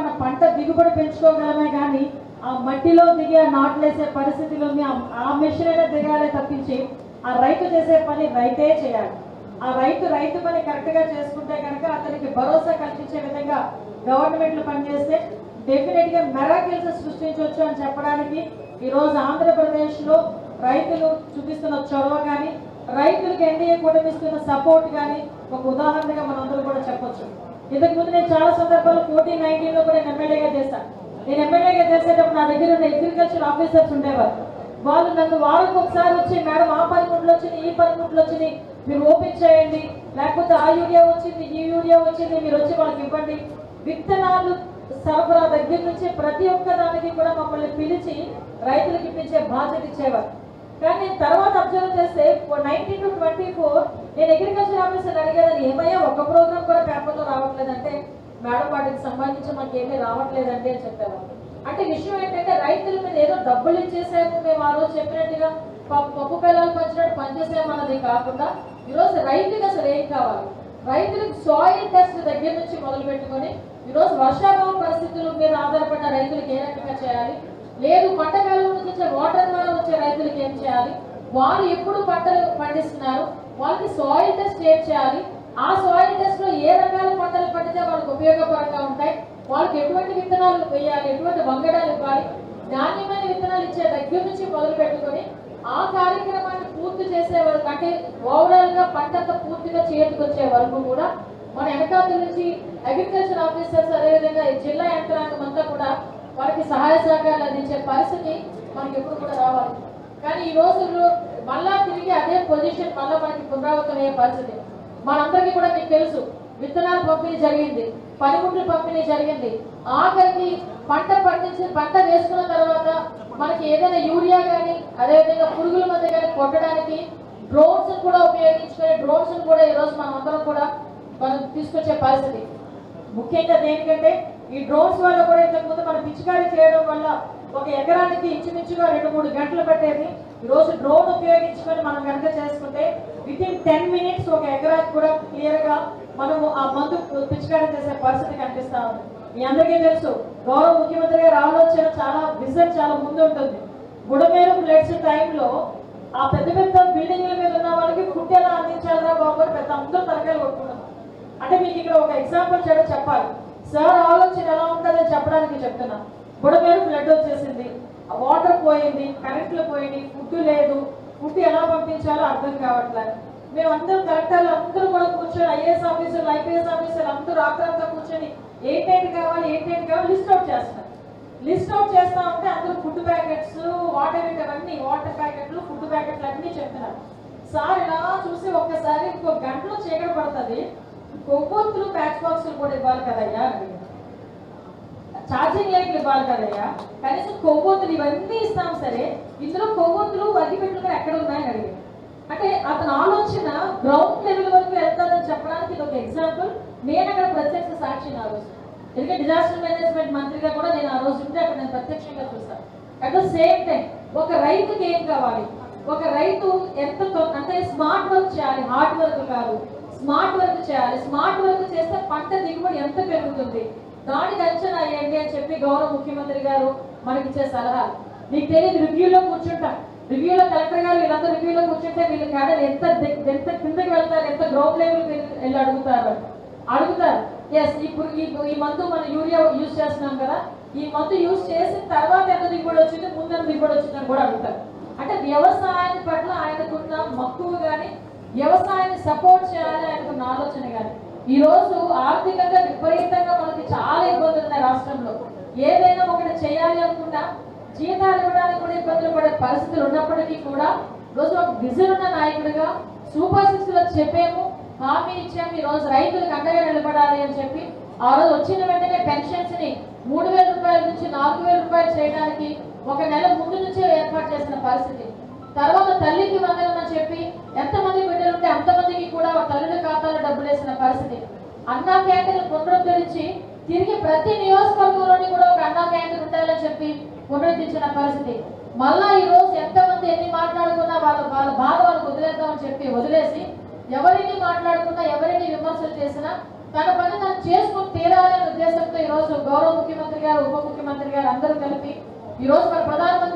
మన పంట దిగుబడి పెంచుకోగలమే కానీ ఆ మట్టిలో దిగి నాట్లేసే పరిస్థితిలో ఆ మెషిన్ అయినా దిగాలే తప్పించి ఆ రైతు చేసే పని రైతే చేయాలి. ఆ రైతు పని కరెక్ట్గా చేసుకుంటే కనుక అతనికి భరోసా కల్పించే విధంగా గవర్నమెంట్లు పనిచేస్తే డెఫినెట్గా మెరాకిల్స్ సృష్టించవచ్చు అని చెప్పడానికి ఈరోజు ఆంధ్రప్రదేశ్లో రైతులు చూపిస్తున్న చొరవ కానీ రైతులకు ఎన్డీఏ కూటమిస్తున్న సపోర్ట్ కానీ ఒక ఉదాహరణగా మనందరూ కూడా చెప్పొచ్చు. ఇంతకుముందు నేను చాలా సందర్భాల్లో 2019లో కూడా నేను ఎమ్మెల్యేగా చేశాను. నేను ఎమ్మెల్యేగా చేసేటప్పుడు నా దగ్గర ఉన్న అగ్రికల్చర్ ఆఫీసర్స్ ఉండేవారు. వాళ్ళు నన్ను వారానికి ఒకసారి వచ్చి మేడం ఆ పనిముట్లు వచ్చినాయి, ఈ పనిముట్లు వచ్చినాయి, మీరు ఓపెన్ చేయండి, లేకపోతే ఆ యూరియా వచ్చింది, ఈ యూరియా వచ్చింది, మీరు వచ్చి వాళ్ళకి ఇవ్వండి. విత్తనాలు సరఫరా దగ్గర నుంచి ప్రతి ఒక్క దానికి కూడా మమ్మల్ని పిలిచి రైతులకు ఇప్పించే బాధ్యత ఇచ్చేవారు. కానీ నేను తర్వాత అబ్జర్వ్ చేస్తే 19 to 24 నేను అగ్రికల్చర్ ఆఫీసర్ అడిగేదని ఏమయ్యా ఒక్క ప్రోగ్రామ్ కూడా పేపర్లో రావట్లేదంటే మేడం వాటికి సంబంధించి మాకు ఏమీ రావట్లేదండి అని చెప్పేవారు. అంటే విషయం ఏంటంటే రైతుల మీద ఏదో డబ్బులు ఇచ్చేసాము మేము ఆ రోజు చెప్పినట్టుగా పప్పు పిల్లలు పంచినట్టు పనిచేసామన్నది కాకుండా ఈరోజు రైతులకు అసలు ఏం కావాలి, రైతులకు సాయిల్ టెస్ట్ దగ్గర నుంచి మొదలు పెట్టుకొని ఈరోజు వర్షాభావ పరిస్థితుల మీద ఆధారపడిన రైతులకు ఏ రకంగా చేయాలి, లేదు పంట కాలం నుంచి వచ్చే వాటర్ ద్వారా వచ్చే రైతులకు ఏం చేయాలి, వాళ్ళు ఎప్పుడు పంటలు పండిస్తున్నారు, వాళ్ళకి సాయిల్ టెస్ట్ ఏం చేయాలి, ఆ సాయిల్ టెస్ట్ లో ఏ రకాల పంటలు పండితే వాళ్ళకి ఉపయోగకరంగా ఉంటాయి, వాళ్ళకి ఎటువంటి విత్తనాలు వేయాలి, ఎటువంటి వంగడాలు ఇవ్వాలి, నాణ్యమైన విత్తనాలు ఇచ్చే దగ్గర నుంచి మొదలు పెట్టుకొని ఆ కార్యక్రమాన్ని పూర్తి చేసే వరకు అంటే ఓవరాల్ గా పంట పూర్తిగా చేతికొచ్చే వరకు కూడా మన వెనకాల నుంచి అగ్రికల్చర్ ఆఫీసర్స్ అదేవిధంగా జిల్లా యంత్రాంగం అంతా కూడా వారికి సహాయ సహకారాలు అందించే పరిస్థితి మనకి ఎప్పుడు కూడా రావాలి. కానీ ఈ రోజుల్లో మళ్ళా తిరిగి అదే పొజిషన్ మళ్ళా మనకి పునరావృతమయ్యే పరిస్థితి. మనందరికీ కూడా మీకు తెలుసు, విత్తనాలు పంపిణీ జరిగింది, పనిముట్లు పంపిణీ జరిగింది, ఆఖరికి పంట వేసుకున్న తర్వాత మనకి ఏదైనా యూరియా కానీ అదేవిధంగా పురుగుల మందు కానీ కొట్టడానికి డ్రోన్స్ కూడా ఉపయోగించుకునే డ్రోన్స్ కూడా ఈరోజు మనం అందరం కూడా మనం తీసుకొచ్చే పరిస్థితి. ముఖ్యంగా దేనికంటే ఈ డ్రోన్స్ వల్ల కూడా ఇంతకుముందు మనం పిచికారీ చేయడం వల్ల ఒక ఎకరానికి ఇంచుమించుగా 2-3 గంటలు పట్టేది ఈరోజు డ్రోన్ ఉపయోగించుకొని మనం కనుక చేసుకుంటే వితిన్ 10 minutes ఒక ఎకరానికి కూడా క్లియర్ గా మనము ఆ మందు పిచికారీ చేసే పరిస్థితి కనిపిస్తా ఉంది. మీ అందరికీ తెలుసు, గౌరవ ముఖ్యమంత్రి గారి ఆలోచన చాలా విజన్ చాలా ముందు ఉంటుంది. బుడమేరు ఫ్లడ్స్ టైంలో ఆ పెద్ద పెద్ద బిల్డింగ్ల మీద ఉన్న వాళ్ళకి ఫుడ్ ఎలా అందించాలరా బాబు అని పెద్ద అందరూ తరగతి కొట్టుకున్నాం. అంటే మీకు ఇక్కడ ఒక ఎగ్జాంపుల్ చెప్పాలి, సార్ ఆలోచన ఎలా ఉంటుందని చెప్పడానికి చెప్తున్నా. బుడమేరు ఫ్లడ్ వచ్చేసింది, వాటర్ పోయింది, కరెంట్లు పోయింది, ఫుడ్ లేదు, ఫుడ్ ఎలా పంపించాలో అర్థం కావట్లేదు. మేము అందరూ కలెక్టర్లు అందరూ కూడా కూర్చొని ఐఏఎస్ ఆఫీసర్లు ఐపీఎస్ ఆఫీసర్లు అందరూ ఆక్రాంతా కూర్చొని ఏంటేంటి కావాలి లిస్ట్ అవుట్ చేస్తున్నారు. లిస్ట్ అవుట్ చేస్తా ఉంటే అందరూ ఫుడ్ ప్యాకెట్స్ అవన్నీ వాటర్ ప్యాకెట్లు ఫుడ్ ప్యాకెట్లు అన్నీ చెప్తున్నారు. సార్ ఇలా చూసి ఒక్కసారి ఇంకో గంటలో చీకటి పడుతుంది, కొవ్వొత్తులు ప్యాచ్ బాక్సులు కూడా ఇవ్వాలి కదయ్యా, ఛార్జింగ్ లైట్లు ఇవ్వాలి కదయ్యా, కనీసం కొవ్వొత్తులు ఇవన్నీ ఇస్తాం సరే ఇందులో కొవ్వొత్తులు అగ్గిపెట్లు ఎక్కడ ఉన్నాయని అడిగారు. అంటే అతని ఆలోచన గ్రౌండ్ లెవెల్ వరకు వెళ్తాదని చెప్పడానికి ఇది ఒక ఎగ్జాంపుల్. నేను అక్కడ ప్రత్యక్ష సాక్షిని ఆ రోజు, ఎందుకంటే డిజాస్టర్ మేనేజ్మెంట్ మంత్రిగా కూడా నేను ఆ రోజు ఉంటే అక్కడ నేను ప్రత్యక్షంగా చూస్తాను. అట్ ద సేమ్ టైం ఒక రైతుకి ఏం కావాలి, ఒక రైతు ఎంత అంటే స్మార్ట్ వర్క్ చేయాలి, హార్డ్ వర్క్ కాదు, స్మార్ట్ వర్క్ చేయాలి. స్మార్ట్ వర్క్ చేస్తే పంట దిగుబడి ఎంత పెరుగుతుంది దానికి అంచనా వేయండి అని చెప్పి గౌరవ ముఖ్యమంత్రి గారు మనకి ఇచ్చే సలహాలు. మీకు తెలియదు, రివ్యూలో కూర్చుంటాం, రివ్యూలో కలెక్టర్ గారు వీళ్ళంతా రివ్యూలో కూర్చుంటే వీళ్ళ క్యాడర్ ఎంత కిందకి వెళ్తారు, ఎంత గ్రౌండ్ లెవెల్ వెళ్ళి అడుగుతారు. ఎస్ ఇప్పుడు ఈ మందు మనం యూరియా యూజ్ చేస్తున్నాం కదా, ఈ మందు యూజ్ చేసిన తర్వాత ఎంత దిగుబడి వచ్చింది, ముందు ఎంత దిగుబడి వచ్చిందని కూడా అడుగుతారు. అంటే వ్యవసాయాన్ని పట్ల ఆయనకున్న మక్కువ కానీ వ్యవసాయాన్ని సపోర్ట్ చేయాలి ఆయనకున్న ఆలోచన కానీ. ఈ రోజు ఆర్థికంగా విపరీతంగా మనకి చాలా ఇబ్బందులు ఉన్నాయి రాష్ట్రంలో. ఏదైనా ఒకటి చేయాలి అనుకున్నా జీతాలు ఇవ్వడానికి కూడా ఇబ్బందులు పడే పరిస్థితులు ఉన్నప్పటికీ కూడా రోజు ఒక విజన్ ఉన్న నాయకుడిగా సూపర్ 6లో చెప్పాము, హామీ ఇచ్చాము, ఈ రోజు రైతులకు అండగా నిలబడాలి అని చెప్పి ఆ రోజు వచ్చిన వెంటనే పెన్షన్స్ ని 3,000 రూపాయల నుంచి 4,000 రూపాయలు చేయడానికి ఒక నెల ముందు నుంచే ఏర్పాటు చేసిన పరిస్థితి. తర్వాత తల్లికి వందనం అని చెప్పి ఎంతమంది బిడ్డలు ఉంటే అంతమందికి కూడా తల్లుల ఖాతాలో డబ్బులు వేసిన పరిస్థితి. అన్నా క్యాంటీన్లు పునరుద్ధరించి తిరిగి ప్రతి నియోజకవర్గంలోని కూడా ఒక అన్నా క్యాంటీన్ ఉండాలని చెప్పి పునరుద్ధరించిన పరిస్థితి. మళ్ళా ఈ రోజు ఎంతమంది ఎన్ని మాట్లాడుకున్నా వాళ్ళ బాధ వాళ్ళకు వదిలేద్దామని చెప్పి వదిలేసి ఎవరిని మాట్లాడుకున్నా ఎవరిని విమర్శలు చేసినా తన పని తను చేసుకుని తీరాలనే ఉద్దేశంతో ఈరోజు గౌరవ ముఖ్యమంత్రి గారు, ఉప ముఖ్యమంత్రి గారు అందరూ కలిపి ఈరోజు మన ప్రధానమంత్రి